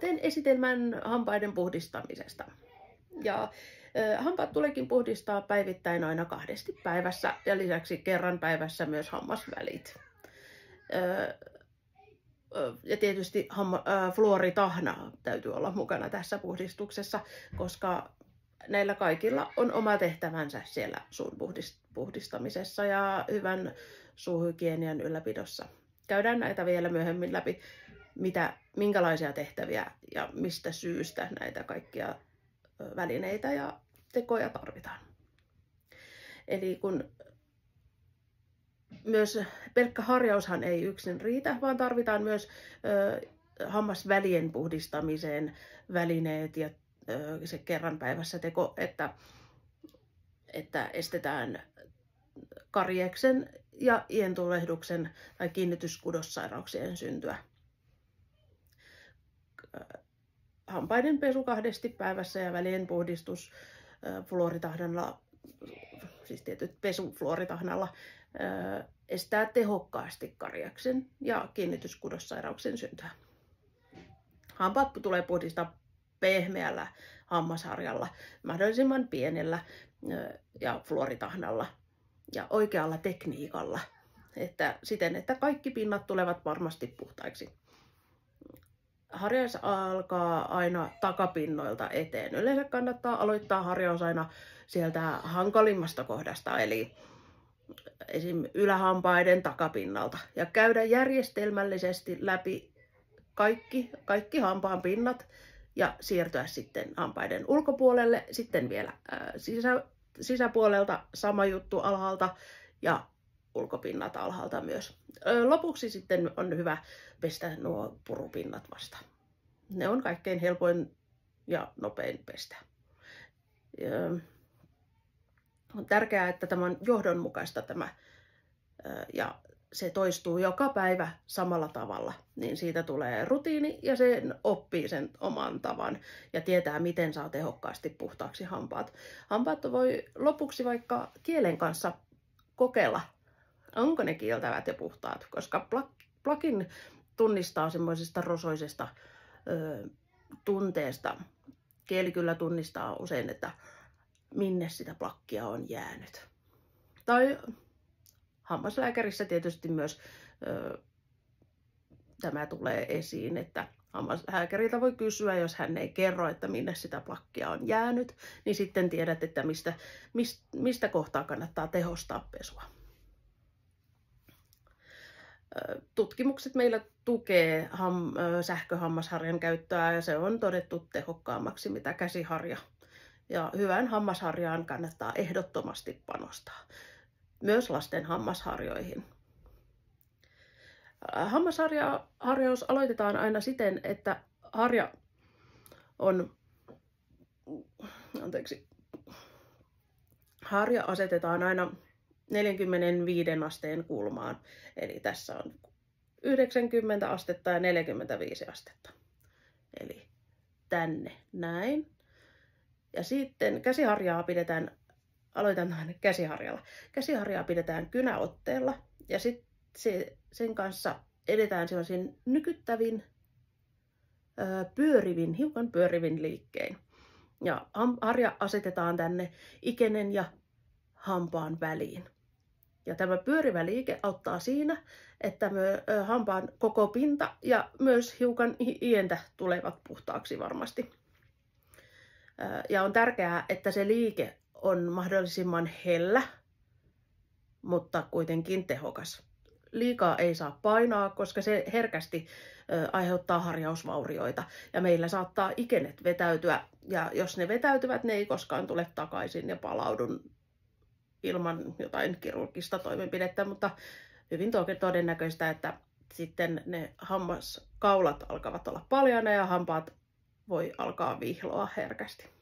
Teen esitelmän hampaiden puhdistamisesta. Ja hampaat tuleekin puhdistaa päivittäin aina 2 päivässä ja lisäksi kerran päivässä myös hammasvälit. Ja tietysti fluoritahna täytyy olla mukana tässä puhdistuksessa, koska näillä kaikilla on oma tehtävänsä siellä suun puhdistamisessa ja hyvän suuhygienian ylläpidossa. Käydään näitä vielä myöhemmin läpi, minkälaisia tehtäviä ja mistä syystä näitä kaikkia välineitä ja tekoja tarvitaan. Eli kun myös pelkkä harjaushan ei yksin riitä, vaan tarvitaan myös hammasvälien puhdistamiseen välineet ja se kerran päivässä teko, että estetään karieksen ja ientulehduksen tai kiinnityskudossairauksien syntyä. Hampaiden pesu 2 päivässä ja välien puhdistus fluoritahnalla, siis tietyt pesu fluoritahnalla, estää tehokkaasti karieksen ja kiinnityskudossairauksien syntyä. Hampaat tulee puhdistaa pehmeällä hammasharjalla, mahdollisimman pienellä ja fluoritahnalla ja oikealla tekniikalla, siten, että kaikki pinnat tulevat varmasti puhtaiksi. Harjaus alkaa aina takapinnoilta eteen. Yleensä kannattaa aloittaa harjaus aina sieltä hankalimmasta kohdasta, eli esim. Ylähampaiden takapinnalta, ja käydä järjestelmällisesti läpi kaikki hampaan pinnat ja siirtyä sitten hampaiden ulkopuolelle, sitten vielä sisäpuolelta sama juttu alhaalta ja ulkopinnat alhaalta myös. Lopuksi sitten on hyvä pestä nuo purupinnat vasta. Ne on kaikkein helpoin ja nopein pestä. On tärkeää, että tämä on johdonmukaista ja se toistuu joka päivä samalla tavalla, niin siitä tulee rutiini ja se oppii sen oman tavan ja tietää, miten saa tehokkaasti puhtaaksi hampaat. Hampaat voi lopuksi vaikka kielen kanssa kokeilla, onko ne kieltävät ja puhtaat, koska plakin tunnistaa semmoisesta rosoisesta tunteesta. Kieli kyllä tunnistaa usein, että minne sitä plakkia on jäänyt. Tai hammaslääkärissä tietysti myös tämä tulee esiin, että hammaslääkäriltä voi kysyä, jos hän ei kerro, että minne sitä plakkia on jäänyt, niin sitten tiedät, että mistä kohtaa kannattaa tehostaa pesua. Tutkimukset meillä tukee sähköhammasharjan käyttöä ja se on todettu tehokkaammaksi mitä käsiharja. Ja hyvään hammasharjaan kannattaa ehdottomasti panostaa. Myös lasten hammasharjoihin. Hammasharjaus aloitetaan aina siten, että harja asetetaan aina 45 asteen kulmaan. Eli tässä on 90 astetta ja 45 astetta. Eli tänne näin. Ja sitten aloitetaan käsiharjalla. Käsiharjaa pidetään kynäotteella ja sitten sen kanssa edetään sellaisin nykyttävin, hiukan pyörivin liikkein. Ja harja asetetaan tänne ikenen ja hampaan väliin. Ja tämä pyörivä liike auttaa siinä, että hampaan koko pinta ja myös hiukan ientä tulevat puhtaaksi varmasti. Ja on tärkeää, että se liike on mahdollisimman hellä, mutta kuitenkin tehokas. Liikaa ei saa painaa, koska se herkästi aiheuttaa harjausvaurioita. Ja meillä saattaa ikenet vetäytyä, ja jos ne vetäytyvät, ne ei koskaan tule takaisin ja palaudun ilman jotain kirurgista toimenpidettä, mutta hyvin todennäköistä, että sitten ne hammaskaulat alkavat olla paljaana ja hampaat voi alkaa vihloa herkästi.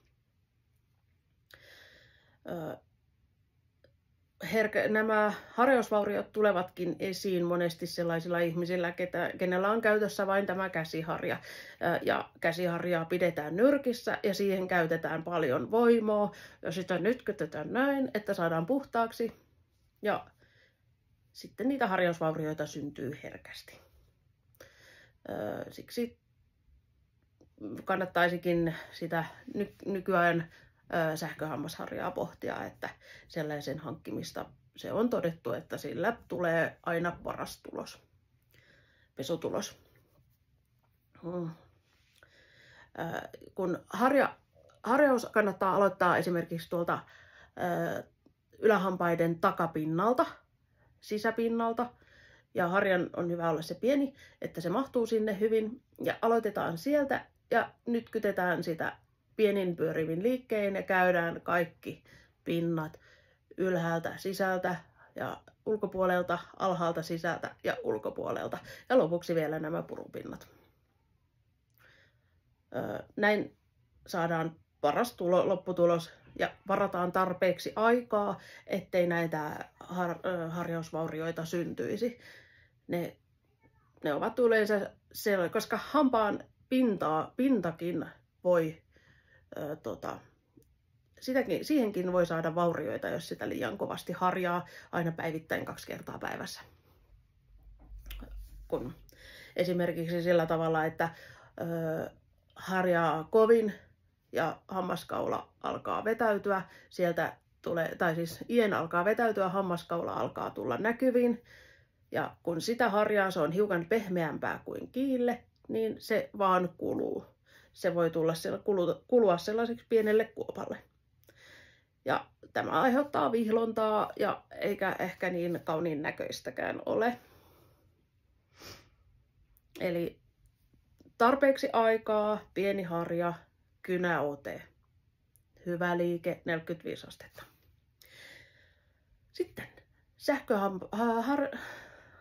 Nämä harjausvauriot tulevatkin esiin monesti sellaisilla ihmisillä, kenellä on käytössä vain tämä käsiharja. Ja käsiharjaa pidetään nyrkissä ja siihen käytetään paljon voimaa. Ja sitä nytkytetään näin, että saadaan puhtaaksi. Ja sitten niitä harjausvaurioita syntyy herkästi. Siksi kannattaisikin sitä nykyään sähköhammasharjaa pohtia, että sellaisen hankkimista se on todettu, että sillä tulee aina paras tulos, pesutulos. Kun harjaus kannattaa aloittaa esimerkiksi tuolta ylähampaiden takapinnalta, sisäpinnalta, ja harjan on hyvä olla se pieni, että se mahtuu sinne hyvin, ja aloitetaan sieltä, ja nyt kytetään sitä pienin pyörivin liikkein, ja käydään kaikki pinnat ylhäältä, sisältä, ja ulkopuolelta, alhaalta, sisältä ja ulkopuolelta, ja lopuksi vielä nämä purupinnat. Näin saadaan paras lopputulos ja varataan tarpeeksi aikaa, ettei näitä harjausvaurioita syntyisi. Ne ovat yleensä sellaisia, koska hampaan pintakin voi, siihenkin voi saada vaurioita, jos sitä liian kovasti harjaa aina päivittäin 2 kertaa päivässä. Kun esimerkiksi sillä tavalla, että harjaa kovin ja hammaskaula alkaa vetäytyä, sieltä tulee, tai siis ien alkaa vetäytyä, hammaskaula alkaa tulla näkyviin, ja kun sitä harjaa, se on hiukan pehmeämpää kuin kiille, niin se vaan kuluu. Se voi kulua sellaiseksi pienelle kuopalle. Ja tämä aiheuttaa vihlontaa, ja eikä ehkä niin kauniin näköistäkään ole. Eli tarpeeksi aikaa, pieni harja, kynäote. Hyvä liike, 45 astetta. Sitten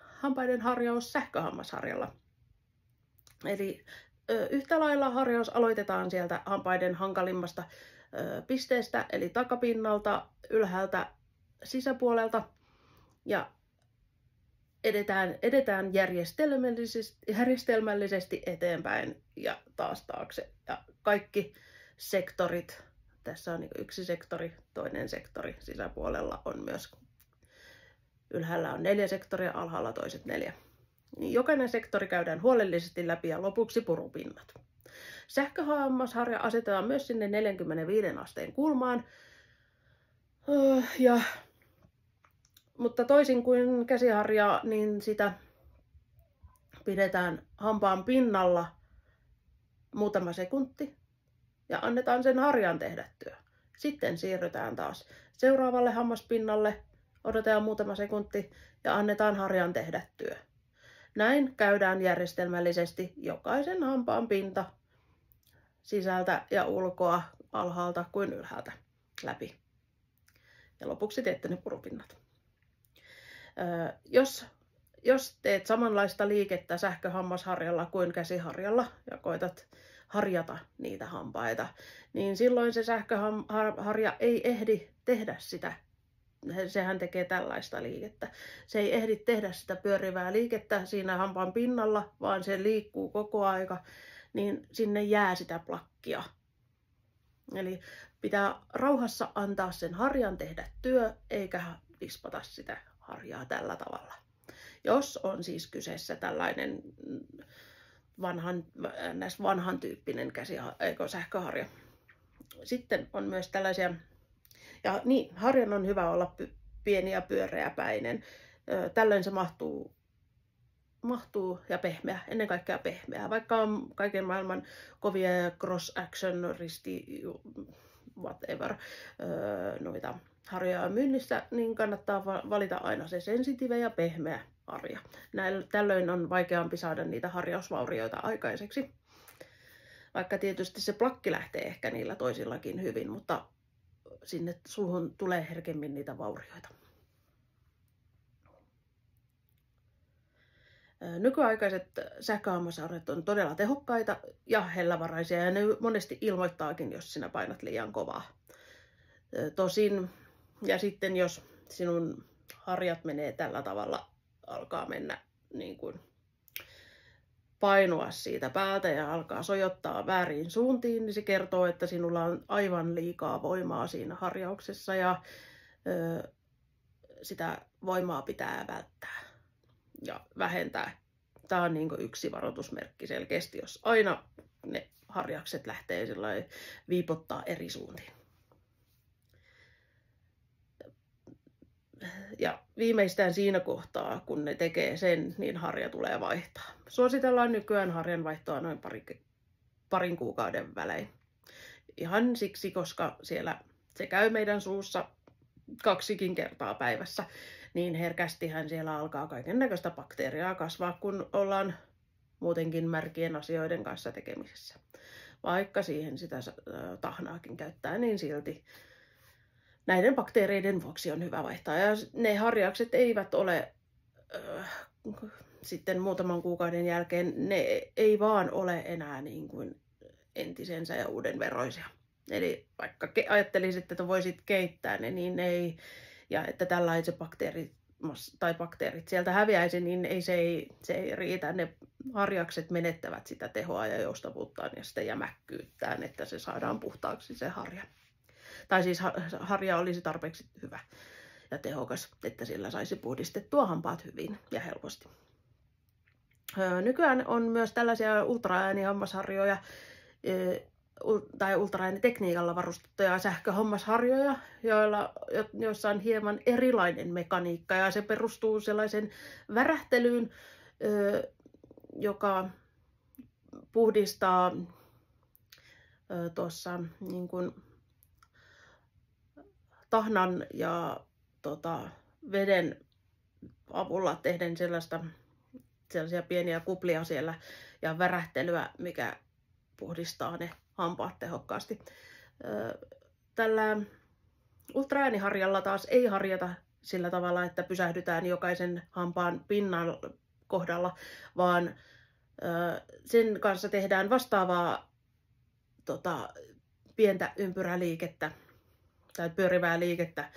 hampaiden harjaus sähköhammasharjalla. Eli yhtä lailla harjaus aloitetaan sieltä hampaiden hankalimmasta pisteestä, eli takapinnalta, ylhäältä, sisäpuolelta. Ja edetään järjestelmällisesti eteenpäin ja taas taakse. Ja kaikki sektorit, tässä on yksi sektori, toinen sektori, sisäpuolella on myös, ylhäällä on 4 sektoria, alhaalla toiset 4. Niin jokainen sektori käydään huolellisesti läpi ja lopuksi purupinnat. Sähköhammasharja asetetaan myös sinne 45 asteen kulmaan. Mutta toisin kuin käsiharja, niin sitä pidetään hampaan pinnalla muutama sekunti ja annetaan sen harjan tehdä työ. Sitten siirrytään taas seuraavalle hammaspinnalle, odotetaan muutama sekunti ja annetaan harjan tehdä työ. Näin käydään järjestelmällisesti jokaisen hampaan pinta sisältä ja ulkoa, alhaalta kuin ylhäältä läpi. Ja lopuksi teette ne purupinnat. Jos teet samanlaista liikettä sähköhammasharjalla kuin käsiharjalla ja koetat harjata niitä hampaita, niin silloin se sähköharja ei ehdi tehdä sitä. Sehän tekee tällaista liikettä. Se ei ehdi tehdä sitä pyörivää liikettä siinä hampaan pinnalla, vaan se liikkuu koko aika, niin sinne jää sitä plakkia. Eli pitää rauhassa antaa sen harjan tehdä työ, eikä dispata sitä harjaa tällä tavalla. Jos on siis kyseessä tällainen vanhan tyyppinen sähköharja. Sitten on myös tällaisia, ja niin, harjan on hyvä olla pieni ja pyöreäpäinen. Tällöin se mahtuu ja pehmeä, ennen kaikkea pehmeä. Vaikka on kaiken maailman kovia cross action, risti, whatever, harjaa myynnissä, niin kannattaa valita aina se sensitiive ja pehmeä harja. Tällöin on vaikeampi saada niitä harjausvaurioita aikaiseksi. Vaikka tietysti se plakki lähtee ehkä niillä toisillakin hyvin, mutta sinne suuhun tulee herkemmin niitä vaurioita. Nykyaikaiset sähköhammasharjat on todella tehokkaita ja hellävaraisia, ja ne monesti ilmoittaakin, jos sinä painat liian kovaa. Tosin, ja sitten jos sinun harjat menee tällä tavalla, alkaa mennä niin kuin painua siitä päältä ja alkaa sojottaa väärin suuntiin, niin se kertoo, että sinulla on aivan liikaa voimaa siinä harjauksessa, ja sitä voimaa pitää välttää ja vähentää. Tämä on niin kuin yksi varoitusmerkki selkeästi, jos aina ne harjakset lähtee viipottaa eri suuntiin. Ja viimeistään siinä kohtaa, kun ne tekee sen, niin harja tulee vaihtaa. Suositellaan nykyään harjan vaihtoa noin parin kuukauden välein. Ihan siksi, koska siellä se käy meidän suussa 2 kertaa päivässä, niin herkästihän siellä alkaa kaikennäköistä bakteeriaa kasvaa, kun ollaan muutenkin märkien asioiden kanssa tekemisessä. Vaikka siihen sitä tahnaakin käyttää, niin silti näiden bakteereiden vuoksi on hyvä vaihtaa. Ja ne harjakset eivät ole sitten muutaman kuukauden jälkeen, ne ei vaan ole enää niin kuin entisensä ja uuden veroisia. Eli vaikka ajattelisit, että voisit keittää ne, niin ei, ja että tällaiset bakteerit sieltä häviäisi, niin se ei riitä. Ne harjakset menettävät sitä tehoa ja joustavuuttaan ja sitä jämäkkyyttään, että se saadaan puhtaaksi se harja. Tai siis harja olisi tarpeeksi hyvä ja tehokas, että sillä saisi puhdistettua hampaat hyvin ja helposti. Nykyään on myös tällaisia ultraäänihammasharjoja tai ultraäänitekniikalla varustettuja sähköhammasharjoja, joissa on hieman erilainen mekaniikka ja se perustuu sellaisen värähtelyyn, joka puhdistaa tuossa niin kuin tahnan ja veden avulla tehden sellaisia pieniä kuplia siellä ja värähtelyä, mikä puhdistaa ne hampaat tehokkaasti. Tällä ultraääniharjalla taas ei harjata sillä tavalla, että pysähdytään jokaisen hampaan pinnan kohdalla, vaan sen kanssa tehdään vastaavaa pientä ympyräliikettä tai pyörivää liikettä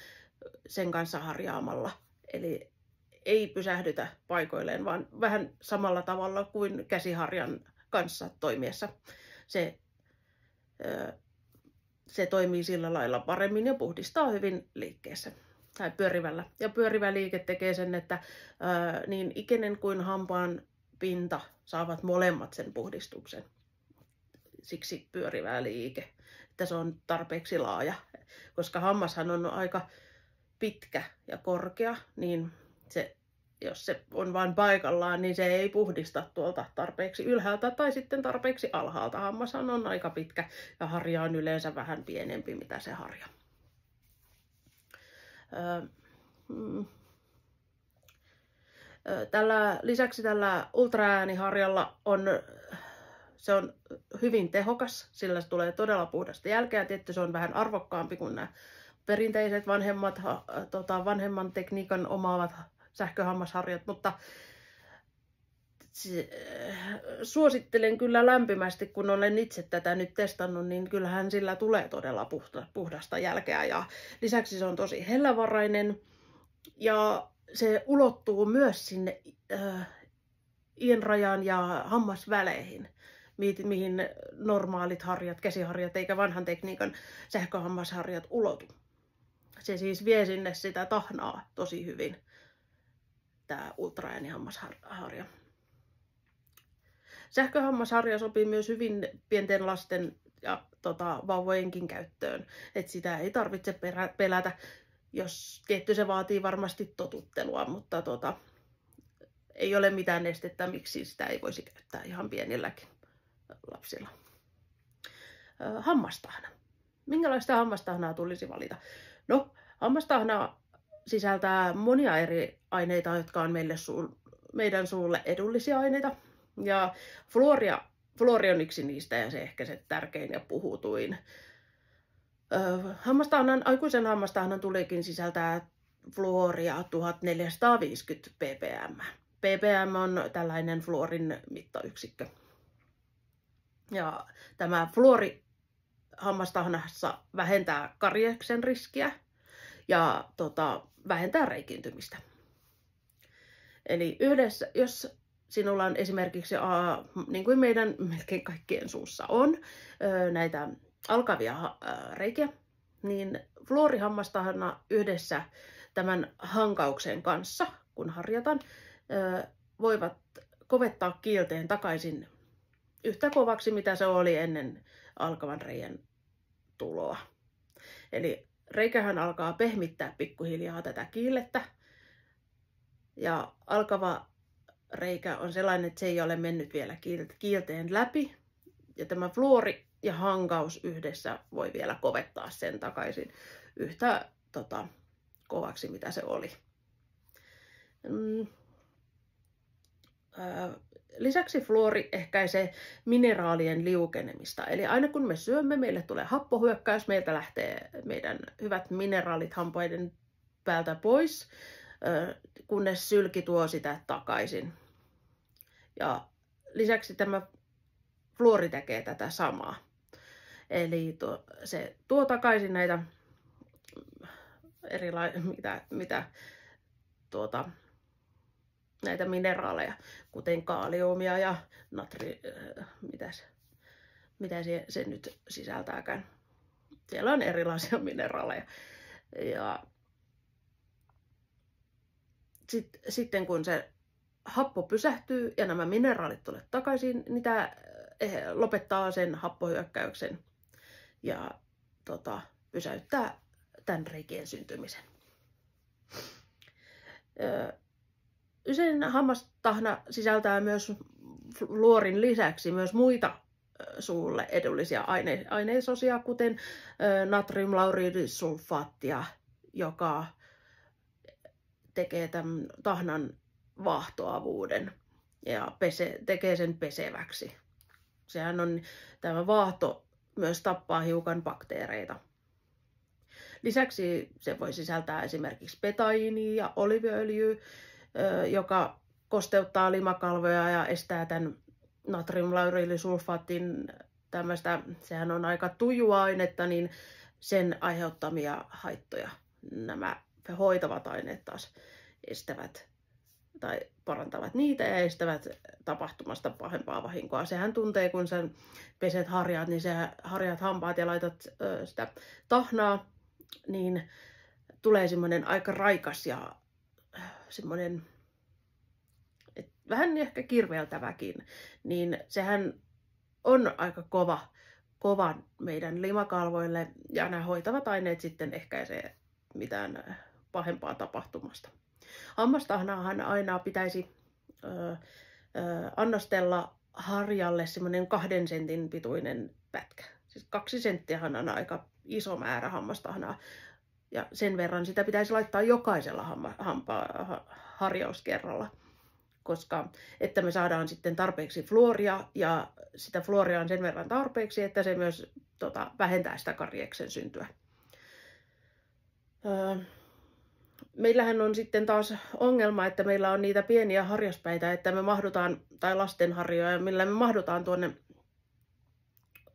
sen kanssa harjaamalla. Eli ei pysähdytä paikoilleen, vaan vähän samalla tavalla kuin käsiharjan kanssa toimiessa. Se toimii sillä lailla paremmin ja puhdistaa hyvin liikkeessä tai pyörivällä. Ja pyörivä liike tekee sen, että niin ikinen kuin hampaan pinta saavat molemmat sen puhdistuksen. Siksi pyörivä liike, että se on tarpeeksi laaja. Koska hammashan on aika pitkä ja korkea, niin jos se on vain paikallaan, niin se ei puhdista tuolta tarpeeksi ylhäältä tai sitten tarpeeksi alhaalta. Hammashan on aika pitkä ja harja on yleensä vähän pienempi, mitä se harja. Lisäksi tällä ultraääniharjalla se on hyvin tehokas, sillä se tulee todella puhdasta jälkeä. Tietysti se on vähän arvokkaampi kuin nämä perinteiset vanhemman tekniikan omaavat sähköhammasharjat, mutta suosittelen kyllä lämpimästi, kun olen itse tätä nyt testannut, niin kyllähän sillä tulee todella puhdasta jälkeä. Ja lisäksi se on tosi hellävarainen ja se ulottuu myös sinne ienrajaan ja hammasväleihin, mihin normaalit harjat, käsiharjat eikä vanhan tekniikan sähköhammasharjat ulotu. Se siis vie sinne sitä tahnaa tosi hyvin, tämä ultraäänihammasharja. Sähköhammasharja sopii myös hyvin pienten lasten ja vauvojenkin käyttöön, että sitä ei tarvitse pelätä. Jos tietty se vaatii varmasti totuttelua, mutta ei ole mitään estettä, miksi sitä ei voisi käyttää ihan pienilläkin lapsilla. Hammastahna. Minkälaista hammastahnaa tulisi valita? No, hammastahna sisältää monia eri aineita, jotka on meidän suulle edullisia aineita. Ja fluori on yksi niistä ja se ehkä se tärkein ja puhutuin. Aikuisen hammastahnan tuleekin sisältää fluoria 1450 ppm. ppm on tällainen fluorin mittayksikkö. Ja tämä fluori hammastahnassa vähentää karieksen riskiä ja vähentää reikiintymistä. Eli yhdessä, jos sinulla on esimerkiksi, niin kuin meidän melkein kaikkien suussa on, näitä alkavia reikiä, niin fluorihammastahna yhdessä tämän hankauksen kanssa, kun harjataan, voivat kovettaa kiilteen takaisin yhtä kovaksi, mitä se oli ennen alkavan reijän tuloa. Eli reikähän alkaa pehmittää pikkuhiljaa tätä kiillettä. Ja alkava reikä on sellainen, että se ei ole mennyt vielä kiilteen läpi. Ja tämä fluori ja hankaus yhdessä voi vielä kovettaa sen takaisin yhtä kovaksi, mitä se oli. Lisäksi fluori ehkäisee mineraalien liukenemista. Eli aina kun me syömme, meille tulee happohyökkäys, meiltä lähtee meidän hyvät mineraalit hampaiden päältä pois, kunnes sylki tuo sitä takaisin. Ja lisäksi tämä fluori tekee tätä samaa. Eli se tuo takaisin näitä näitä mineraaleja, kuten kaaliumia ja mitä se nyt sisältääkään. Siellä on erilaisia mineraaleja. Ja sitten kun se happo pysähtyy ja nämä mineraalit tulee takaisin, niin tämä lopettaa sen happohyökkäyksen ja pysäyttää tämän reikien syntymisen. Usein hammastahna sisältää myös fluorin lisäksi myös muita suulle edullisia ainesosia, kuten natriumlauridisulfaattia, joka tekee tämän tahnan vaahtoavuuden ja tekee sen peseväksi. Sehän on, tämä vaahto myös tappaa hiukan bakteereita. Lisäksi se voi sisältää esimerkiksi betaiinia ja oliiviöljyä, joka kosteuttaa limakalvoja ja estää tämän natriumlauridisulfaatin tämmöistä, sehän on aika tujua ainetta, niin sen aiheuttamia haittoja. Nämä hoitavat aineet taas estävät tai parantavat niitä ja estävät tapahtumasta pahempaa vahinkoa. Sehän tuntee, kun sä peset harjaat, niin sä harjaat hampaat ja laitat sitä tahnaa, niin tulee semmoinen aika raikas ja semmoinen vähän ehkä kirveltäväkin, niin sehän on aika kova meidän limakalvoille ja nämä hoitavat aineet sitten ehkäisee mitään pahempaa tapahtumasta. Hammastahnaahan aina pitäisi annostella harjalle semmoinen 2 sentin pituinen pätkä. Siis 2 senttiähän on aika iso määrä hammastahnaa. Ja sen verran sitä pitäisi laittaa jokaisella harjauskerralla, koska että me saadaan sitten tarpeeksi fluoria ja sitä fluoria on sen verran tarpeeksi, että se myös vähentää sitä karieksen syntyä. Meillähän on sitten taas ongelma, että meillä on niitä pieniä harjaspäitä, että me mahdutaan, tai lastenharjoja, millä me mahdutaan tuonne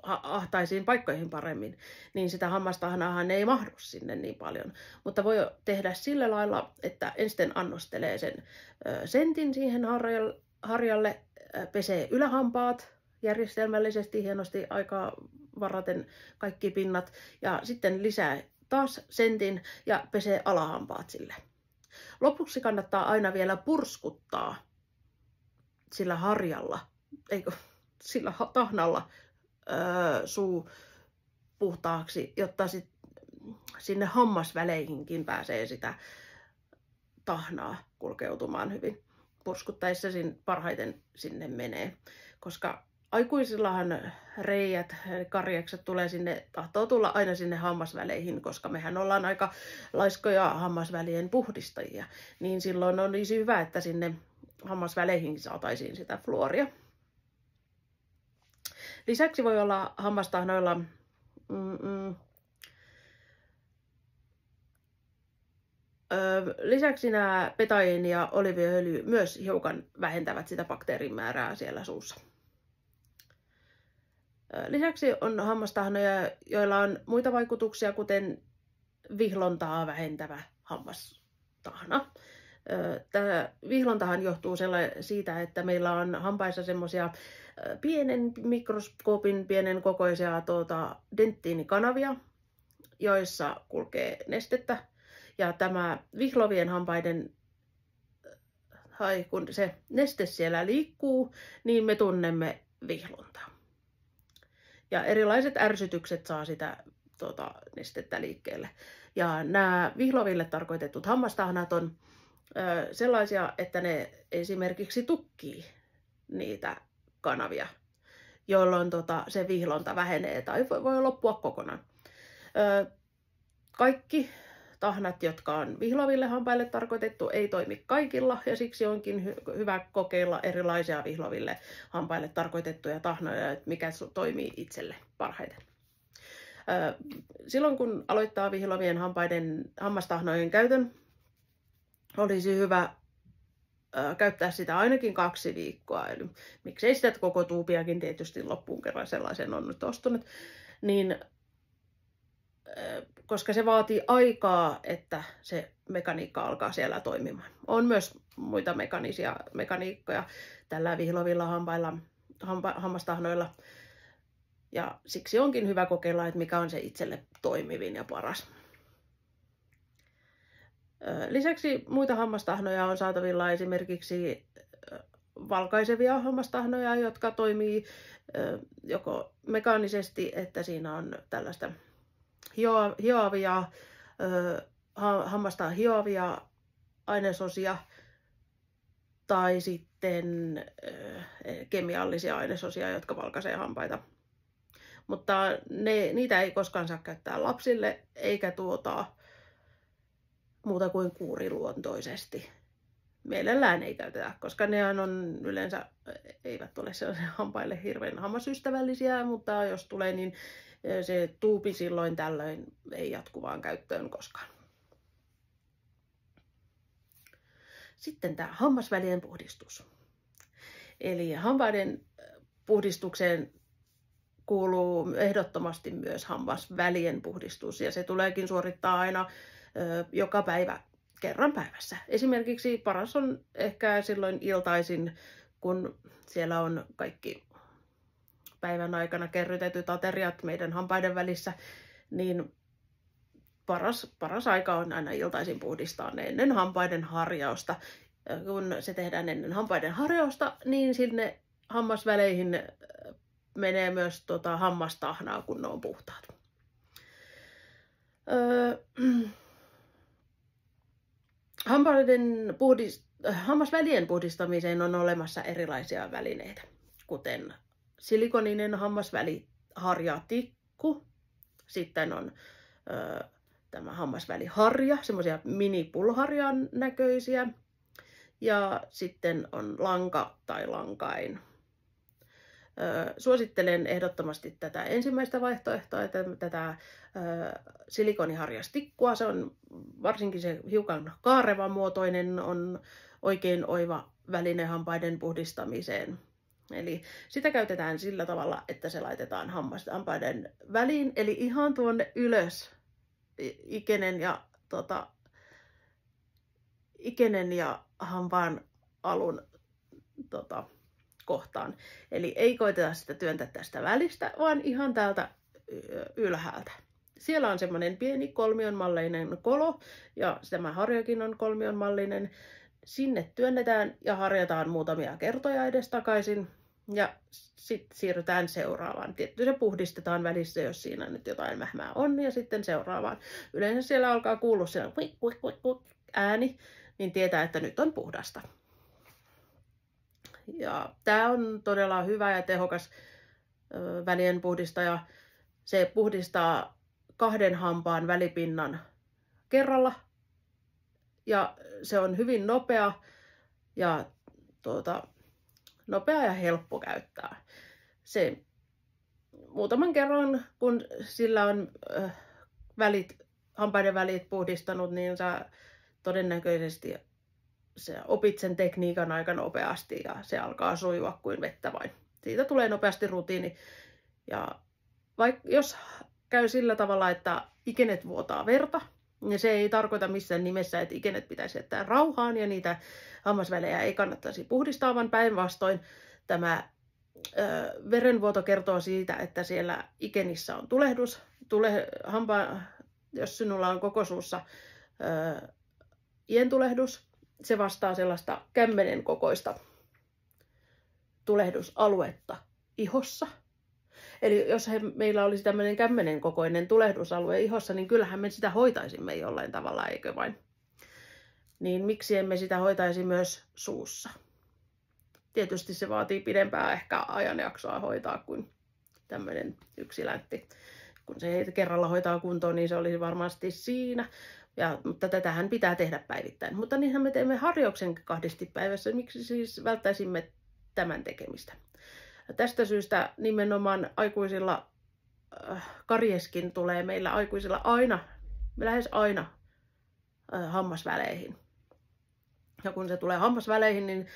ahtaisiin paikkoihin paremmin, niin sitä hammastahnaahan ei mahdu sinne niin paljon. Mutta voi tehdä sillä lailla, että ensin annostelee sen sentin siihen harjalle, pesee ylähampaat järjestelmällisesti, hienosti aikaa varaten kaikki pinnat, ja sitten lisää taas sentin ja pesee alahampaat sille. Lopuksi kannattaa aina vielä purskuttaa sillä harjalla, sillä tahnalla suu puhtaaksi, jotta sinne hammasväleihinkin pääsee sitä tahnaa kulkeutumaan hyvin. Purskuttaessa parhaiten sinne menee, koska aikuisillahan reijät, kariekset tulee tahtoo tulla aina sinne hammasväleihin, koska mehän ollaan aika laiskoja hammasvälien puhdistajia, niin silloin on niin hyvä, että sinne hammasväleihin saataisiin sitä fluoria. Lisäksi voi olla hammastahnoilla lisäksi nämä betaiini ja oliiviöljy myös hiukan vähentävät sitä bakteerin määrää siellä suussa. Lisäksi on hammastahnoja, joilla on muita vaikutuksia, kuten vihlontaa vähentävä hammastahna. Tämä vihlontahan johtuu siitä, että meillä on hampaissa semmoisia pienen mikroskoopin pienen kokoisia denttiinikanavia, joissa kulkee nestettä. Ja tämä vihlovien hampaiden, kun se neste siellä liikkuu, niin me tunnemme vihluntaa. Ja erilaiset ärsytykset saa sitä nestettä liikkeelle. Ja nämä vihloville tarkoitetut hammastahnat on sellaisia, että ne esimerkiksi tukkii niitä kanavia, jolloin se vihlonta vähenee tai voi loppua kokonaan. Kaikki tahnat, jotka on vihloville hampaille tarkoitettu, ei toimi kaikilla, ja siksi onkin hyvä kokeilla erilaisia vihloville hampaille tarkoitettuja tahnoja, että mikä toimii itselle parhaiten. Silloin kun aloittaa vihlovien hammastahnojen käytön, olisi hyvä käyttää sitä ainakin 2 viikkoa, eli miksei sitä koko tuubiakin tietysti loppuun kerran sellaisen on nyt ostunut, niin koska se vaatii aikaa, että se mekaniikka alkaa siellä toimimaan. On myös muita mekaniikkoja tällä vihlovilla hammastahnoilla, ja siksi onkin hyvä kokeilla, että mikä on se itselle toimivin ja paras. Lisäksi muita hammastahnoja on saatavilla esimerkiksi valkaisevia hammastahnoja, jotka toimii joko mekaanisesti, että siinä on tällaista hammasta hioavia ainesosia tai sitten kemiallisia ainesosia, jotka valkaisee hampaita. Mutta niitä ei koskaan saa käyttää lapsille eikä muuta kuin kuuriluontoisesti. Mielellään ei käytetä, koska ne on yleensä eivät ole hampaille hirveän hammasystävällisiä, mutta jos tulee, niin se tuubi silloin tällöin ei jatkuvaan käyttöön koskaan. Sitten tämä hammasvälien puhdistus. Eli hampaiden puhdistukseen kuuluu ehdottomasti myös hammasvälien puhdistus, ja se tuleekin suorittaa aina joka päivä kerran päivässä. Esimerkiksi paras on ehkä silloin iltaisin, kun siellä on kaikki päivän aikana kerrytetyt ateriat meidän hampaiden välissä, niin paras aika on aina iltaisin puhdistaa ne ennen hampaiden harjausta. Kun se tehdään ennen hampaiden harjausta, niin sinne hammasväleihin menee myös hammastahnaa, kun ne on puhtaat. Hammasvälien puhdistamiseen on olemassa erilaisia välineitä, kuten silikoninen hammasväliharjatikku, sitten on tämä hammasväliharja, semmoisia minipulharjan näköisiä, ja sitten on lanka tai lankain. Suosittelen ehdottomasti tätä ensimmäistä vaihtoehtoa, tätä silikoniharjastikkua. Se on varsinkin se hiukan kaarevan muotoinen, on oikein oiva väline hampaiden puhdistamiseen. Eli sitä käytetään sillä tavalla, että se laitetaan hampaiden väliin, eli ihan tuonne ylös ikenen ja hampaan alun kohtaan. Eli ei koeteta sitä työntää tästä välistä, vaan ihan täältä ylhäältä. Siellä on semmoinen pieni kolmionmallinen kolo, ja tämä harjakin on kolmionmallinen. Sinne työnnetään ja harjataan muutamia kertoja edestakaisin, ja sitten siirrytään seuraavaan. Tietty se puhdistetaan välissä, jos siinä nyt jotain mähmää on, ja sitten seuraavaan. Yleensä siellä alkaa kuulua se ääni, niin tietää, että nyt on puhdasta. Ja tämä on todella hyvä ja tehokas välien puhdistaja. Se puhdistaa 2 hampaan välipinnan kerralla. Ja se on hyvin nopea ja helppo käyttää. Se muutaman kerran, kun sillä on hampaiden välit puhdistanut, niin sä todennäköisesti sä opit sen tekniikan aika nopeasti ja se alkaa sujua kuin vettä vain. Siitä tulee nopeasti rutiini. Ja jos käy sillä tavalla, että ikenet vuotaa verta, niin se ei tarkoita missään nimessä, että ikenet pitäisi jättää rauhaan ja niitä hammasvälejä ei kannattaisi puhdistaa, vaan päinvastoin tämä verenvuoto kertoo siitä, että siellä ikenissä on tulehdus. Jos sinulla on koko suussa ientulehdus, se vastaa sellaista kämmenen kokoista tulehdusaluetta, ihossa. Eli jos meillä olisi tämmöinen kämmenen kokoinen tulehdusalue ihossa, niin kyllähän me sitä hoitaisimme jollain tavalla, eikö vain? Niin miksi emme sitä hoitaisi myös suussa? Tietysti se vaatii pidempää ehkä ajanjaksoa hoitaa kuin tämmöinen yksi läntti. Kun se kerralla hoitaa kuntoon, niin se olisi varmasti siinä. Mutta tätähän pitää tehdä päivittäin. Mutta niinhän me teemme harjauksen 2 päivässä. Miksi siis välttäisimme tämän tekemistä? Ja tästä syystä nimenomaan aikuisilla karjeskin tulee meillä aikuisilla lähes aina hammasväleihin. Ja kun se tulee hammasväleihin, niin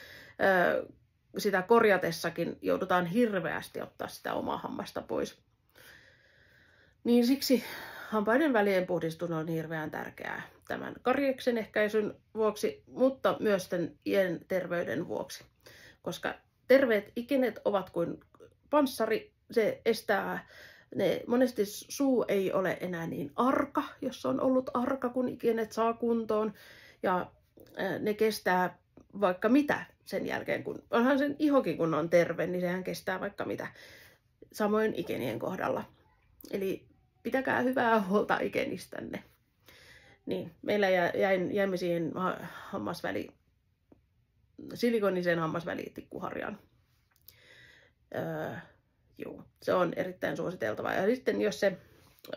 sitä korjatessakin joudutaan hirveästi ottaa sitä omaa hammasta pois. Niin siksi hampaiden välien puhdistus on hirveän tärkeää tämän karjeksen ehkäisyn vuoksi, mutta myös tämän iän terveyden vuoksi. Koska terveet ikenet ovat kuin panssari, se estää, monesti suu ei ole enää niin arka, jos on ollut arka, kun ikenet saa kuntoon. Ja ne kestää vaikka mitä sen jälkeen, kun onhan sen ihokin kun on terve, niin sehän kestää vaikka mitä. Samoin ikenien kohdalla. Eli pitäkää hyvää huolta ikenistänne. Niin, meillä jäimme siihen silikoniseen hammasvälitikkuharjaan. Joo, se on erittäin suositeltavaa. Ja sitten jos se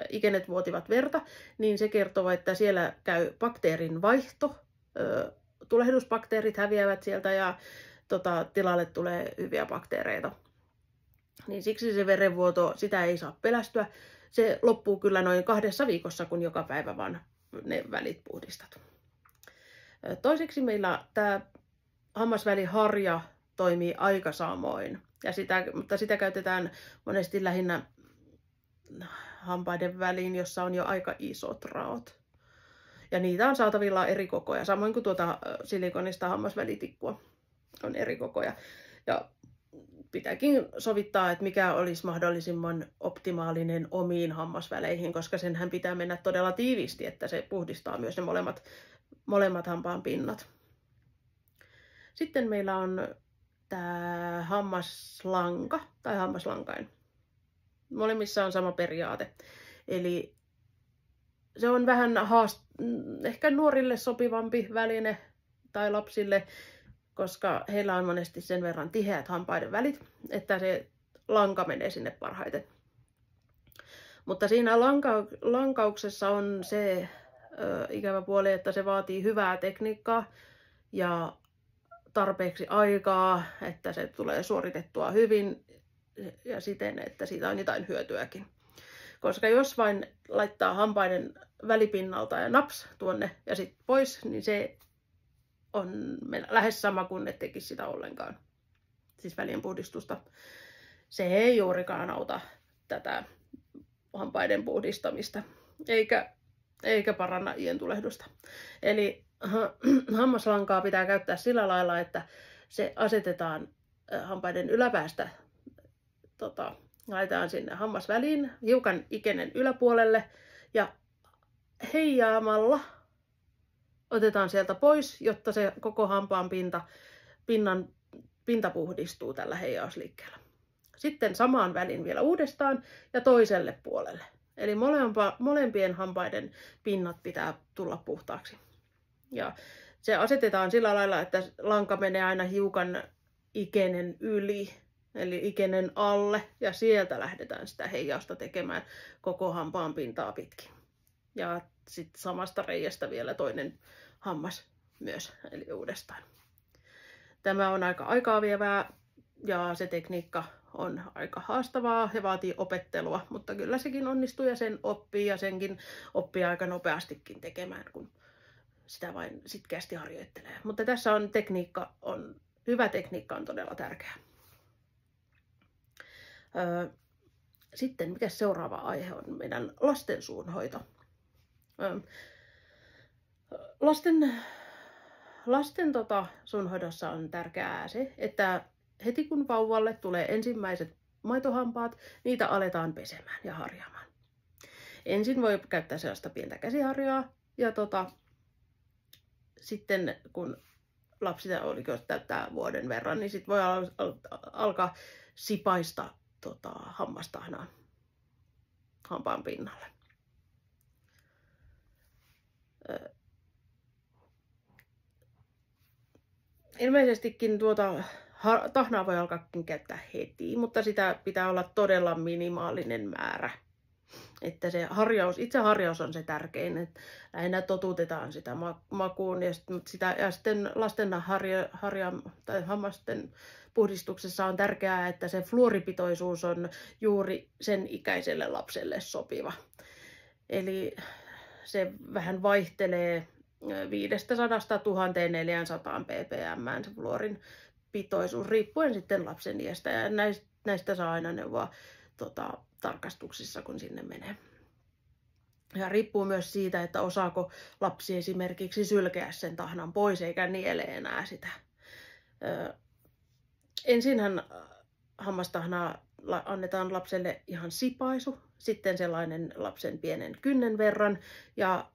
ikenet vuotivat verta, niin se kertoo, että siellä käy bakteerin vaihto. Tulehdusbakteerit häviävät sieltä ja tilalle tulee hyviä bakteereita. Niin siksi se verenvuoto, sitä ei saa pelästyä. Se loppuu kyllä noin 2 viikossa, kun joka päivä vaan ne välit puhdistat. Toiseksi meillä tämä hammasväliharja toimii aika samoin. Mutta sitä käytetään monesti lähinnä hampaiden väliin, jossa on jo aika isot raot. Ja niitä on saatavilla eri kokoja, samoin kuin tuota silikonista hammasvälitikkua on eri kokoja. Ja pitääkin sovittaa, että mikä olisi mahdollisimman optimaalinen omiin hammasväleihin, koska senhän pitää mennä todella tiiviisti, että se puhdistaa myös ne molemmat hampaan pinnat. Sitten meillä on tämä hammaslanka tai hammaslankain. Molemmissa on sama periaate. Eli se on vähän ehkä nuorille sopivampi väline tai lapsille, koska heillä on monesti sen verran tiheät hampaiden välit, että se lanka menee sinne parhaiten. Mutta siinä lankauksessa on se ikävä puoli, että se vaatii hyvää tekniikkaa ja tarpeeksi aikaa, että se tulee suoritettua hyvin ja siten, että siitä on jotain hyötyäkin. Koska jos vain laittaa hampaiden välipinnalta ja naps tuonne ja sitten pois, niin se on lähes sama kuin et tekisi sitä ollenkaan. Siis välien puhdistusta. Se ei juurikaan auta tätä hampaiden puhdistamista, eikä paranna ientulehdusta. Eli hammaslankaa pitää käyttää sillä lailla, että se asetetaan hampaiden yläpäästä, laitetaan sinne hammasväliin, hiukan ikenen yläpuolelle ja heijaamalla otetaan sieltä pois, jotta se koko hampaan pinta puhdistuu tällä heijausliikkeellä. Sitten samaan väliin vielä uudestaan ja toiselle puolelle. Eli molempien hampaiden pinnat pitää tulla puhtaaksi. Ja se asetetaan sillä lailla, että lanka menee aina hiukan ikenen yli, eli ikenen alle, ja sieltä lähdetään sitä heijausta tekemään koko hampaan pintaa pitkin. Ja sitten samasta reiästä vielä toinen hammas myös, eli uudestaan. Tämä on aika aikaa vievää, ja se tekniikka on aika haastavaa ja vaatii opettelua, mutta kyllä sekin onnistuu ja sen oppii, ja senkin oppii aika nopeastikin tekemään, kun sitä vain sitkeästi harjoittelee. Mutta tässä on hyvä tekniikka on todella tärkeä. Sitten mikä seuraava aihe on meidän lasten suunhoito. Lasten suunhoidossa on tärkeää se, että heti kun vauvalle tulee ensimmäiset maitohampaat, niitä aletaan pesemään ja harjaamaan. Ensin voi käyttää sellaista pientä käsiharjaa ja sitten kun lapsi täyttää vuoden verran, niin sitten voi alkaa sipaista hammastahnaa hampaan pinnalle. Ilmeisestikin tahnaa voi alkaakin käyttää heti, mutta sitä pitää olla todella minimaalinen määrä. Että se itse harjaus on se tärkein, että lähinnä totutetaan sitä makuun ja sitten lasten tai hammasten puhdistuksessa on tärkeää, että se fluoripitoisuus on juuri sen ikäiselle lapselle sopiva. Eli se vähän vaihtelee 500 1400 ppm se fluorin pitoisuus, riippuen sitten lapsen iästä. Ja näistä saa aina neuvoa tarkastuksissa, kun sinne menee. Ja riippuu myös siitä, että osaako lapsi esimerkiksi sylkeä sen tahnan pois eikä niele enää sitä. Ensinhän hammastahnaa annetaan lapselle ihan sipaisu, sitten sellainen lapsen pienen kynnen verran ja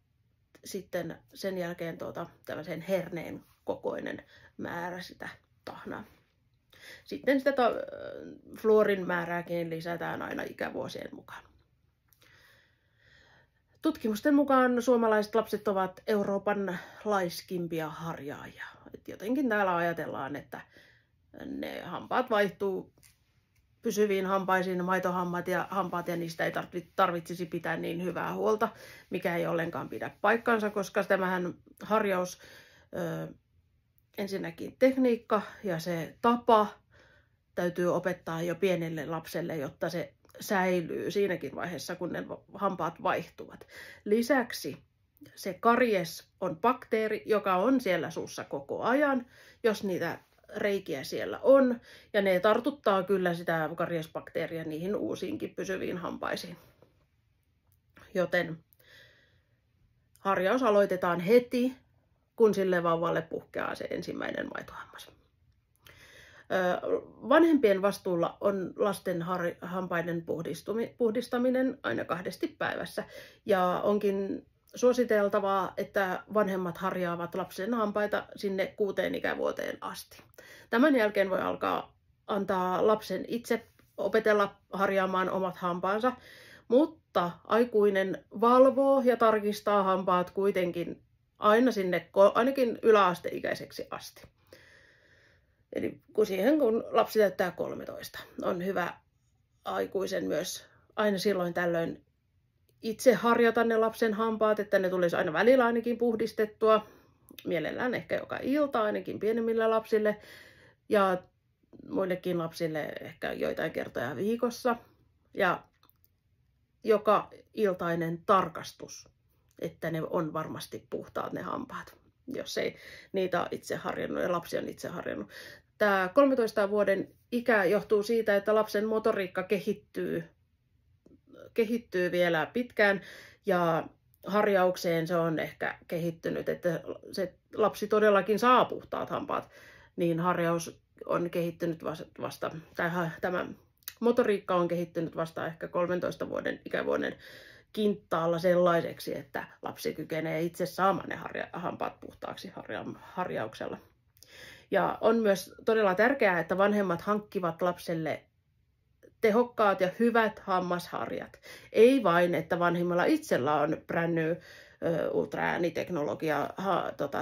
sitten sen jälkeen tällaisen herneen kokoinen määrä sitä tahnaa. Sitten sitä fluorin määrääkin lisätään aina ikävuosien mukaan. Tutkimusten mukaan suomalaiset lapset ovat Euroopan laiskimpia harjaajia. Et jotenkin täällä ajatellaan, että ne hampaat vaihtuu pysyviin hampaisiin, maitohampaat ja hampaat, ja niistä ei tarvitsisi pitää niin hyvää huolta, mikä ei ollenkaan pidä paikkansa, koska tämähän harjaus, ensinnäkin tekniikka ja se tapa täytyy opettaa jo pienelle lapselle, jotta se säilyy siinäkin vaiheessa, kun ne hampaat vaihtuvat. Lisäksi se karies on bakteeri, joka on siellä suussa koko ajan, jos niitä reikiä siellä on, ja ne tartuttaa kyllä sitä kariesbakteeria niihin uusiinkin pysyviin hampaisiin. Joten harjaus aloitetaan heti, kun sille vauvalle puhkeaa se ensimmäinen maitohammas. Vanhempien vastuulla on lasten hampaiden puhdistaminen aina 2 päivässä, ja onkin suositeltavaa, että vanhemmat harjaavat lapsen hampaita sinne 6 ikävuoteen asti. Tämän jälkeen voi antaa lapsen itse opetella harjaamaan omat hampaansa, mutta aikuinen valvoo ja tarkistaa hampaat kuitenkin aina sinne ainakin yläasteikäiseksi asti. Eli kun lapsi täyttää 13, on hyvä aikuisen myös aina silloin tällöin itse harjata ne lapsen hampaat, että ne tulisi aina välillä ainakin puhdistettua. Mielellään ehkä joka ilta ainakin pienemmille lapsille ja muillekin lapsille ehkä joitain kertoja viikossa. Ja joka iltainen tarkastus, että ne on varmasti puhtaat ne hampaat, jos ei niitä itse harjannut ja lapsi on itse harjannut. Tämä 13 vuoden ikä johtuu siitä, että lapsen motoriikka kehittyy vielä pitkään ja harjaukseen se on ehkä kehittynyt, että se lapsi todellakin saa puhtaat hampaat, niin harjaus on kehittynyt tämä motoriikka on kehittynyt vasta ehkä 13 ikävuoden kintaalla sellaiseksi, että lapsi kykenee itse saamaan ne hampaat puhtaaksi harjauksella. Ja on myös todella tärkeää, että vanhemmat hankkivat lapselle tehokkaat ja hyvät hammasharjat. Ei vain, että vanhemmalla itsellä on bränny ultraääniteknologia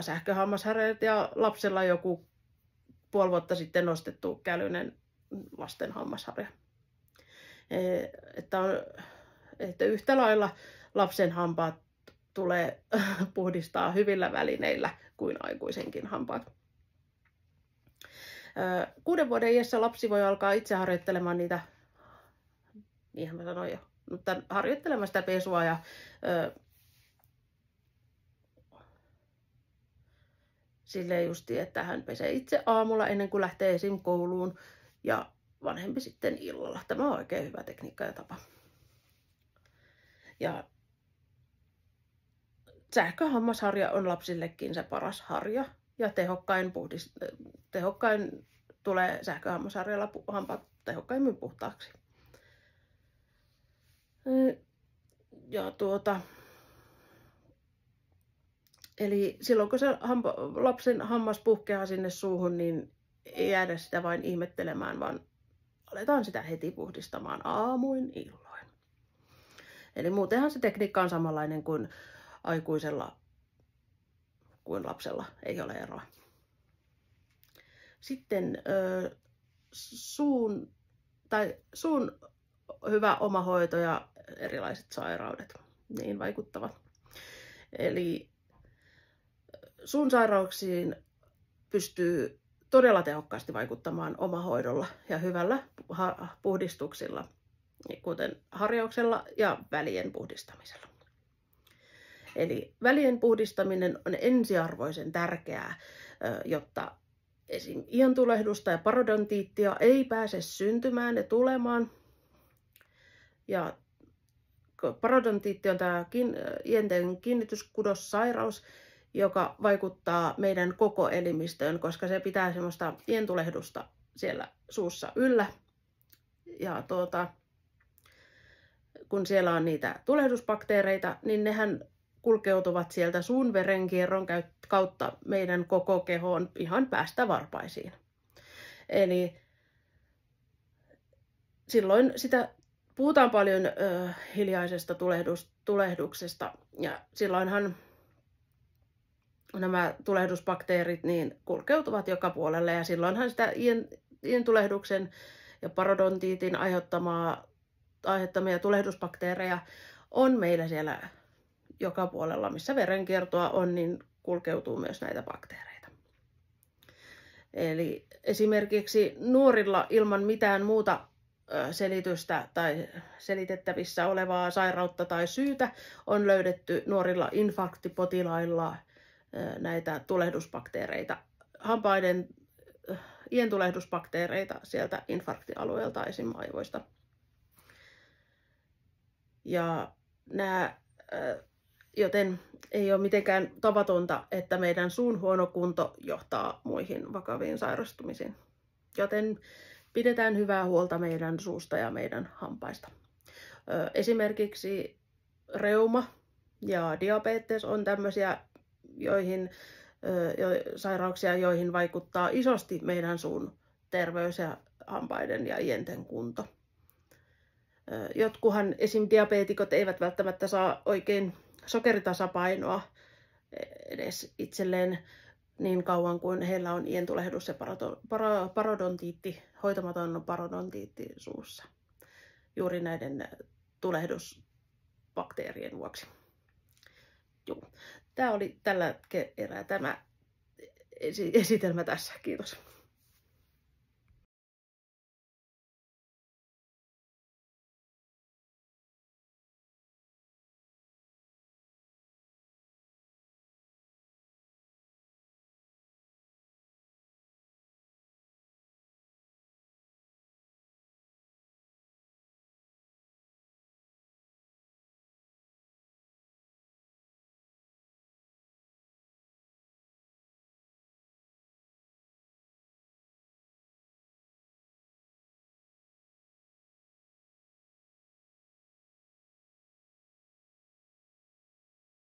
sähköhammasharjat ja lapsella joku puoli vuotta sitten nostettu kälyinen lasten hammasharja. Että yhtä lailla lapsen hampaat tulee puhdistaa hyvillä välineillä kuin aikuisenkin hampaat. 6 vuoden iässä lapsi voi alkaa itse harjoittelemaan niitä, niinhän mä sanoin jo, mutta harjoittelemaan sitä pesua ja silleen justi, että hän pesee itse aamulla ennen kuin lähtee esim. Kouluun ja vanhempi sitten illalla. Tämä on oikein hyvä tekniikka ja tapa. Ja sähköhammasharja on lapsillekin se paras harja ja tehokkain tulee sähköhammasharjalla hampaat tehokkaimmin puhtaaksi. Ja eli silloin kun se lapsen hammas puhkeaa sinne suuhun, niin ei jäädä sitä vain ihmettelemään, vaan aletaan sitä heti puhdistamaan aamuin illoin. Eli muutenhan se tekniikka on samanlainen kuin aikuisella kuin lapsella, ei ole eroa. Sitten suun hyvä omahoito ja erilaiset sairaudet, niin vaikuttavat. Eli suun sairauksiin pystyy todella tehokkaasti vaikuttamaan omahoidolla ja hyvällä puhdistuksilla, kuten harjauksella ja välien puhdistamisella. Eli välien puhdistaminen on ensiarvoisen tärkeää, jotta esim. Ientulehdusta ja parodontiittia ei pääse syntymään ja tulemaan. Ja parodontiitti on tämä ienten kiinnityskudosairaus, joka vaikuttaa meidän koko elimistöön, koska se pitää semmoista ientulehdusta siellä suussa yllä. Ja kun siellä on niitä tulehdusbakteereita, niin nehän kulkeutuvat sieltä suun verenkierron kautta meidän koko kehoon ihan päästä varpaisiin. Eli silloin sitä puhutaan paljon hiljaisesta tulehduksesta ja silloinhan nämä tulehdusbakteerit niin kulkeutuvat joka puolelle ja silloinhan sitä ientulehduksen ja parodontiitin aiheuttamia tulehdusbakteereja on meillä siellä joka puolella, missä verenkiertoa on, niin kulkeutuu myös näitä bakteereita. Eli esimerkiksi nuorilla ilman mitään muuta selitystä tai selitettävissä olevaa sairautta tai syytä on löydetty nuorilla infarktipotilailla näitä tulehdusbakteereita, hampaiden ientulehdusbakteereita sieltä infarktialueelta esim. Aivoista. Ja joten ei ole mitenkään tavatonta, että meidän suun huono kunto johtaa muihin vakaviin sairastumisiin. Joten pidetään hyvää huolta meidän suusta ja meidän hampaista. Esimerkiksi reuma ja diabetes on tämmöisiä sairauksia, joihin vaikuttaa isosti meidän suun terveys ja hampaiden ja ienten kunto. Jotkuhan esim. Diabeetikot eivät välttämättä saa oikein sokeritasapainoa edes itselleen niin kauan kuin heillä on ientulehdus ja parodontiitti, hoitamaton parodontiitti suussa. Juuri näiden tulehdusbakteerien vuoksi. Tämä oli tällä erää tämä esitelmä tässä. Kiitos.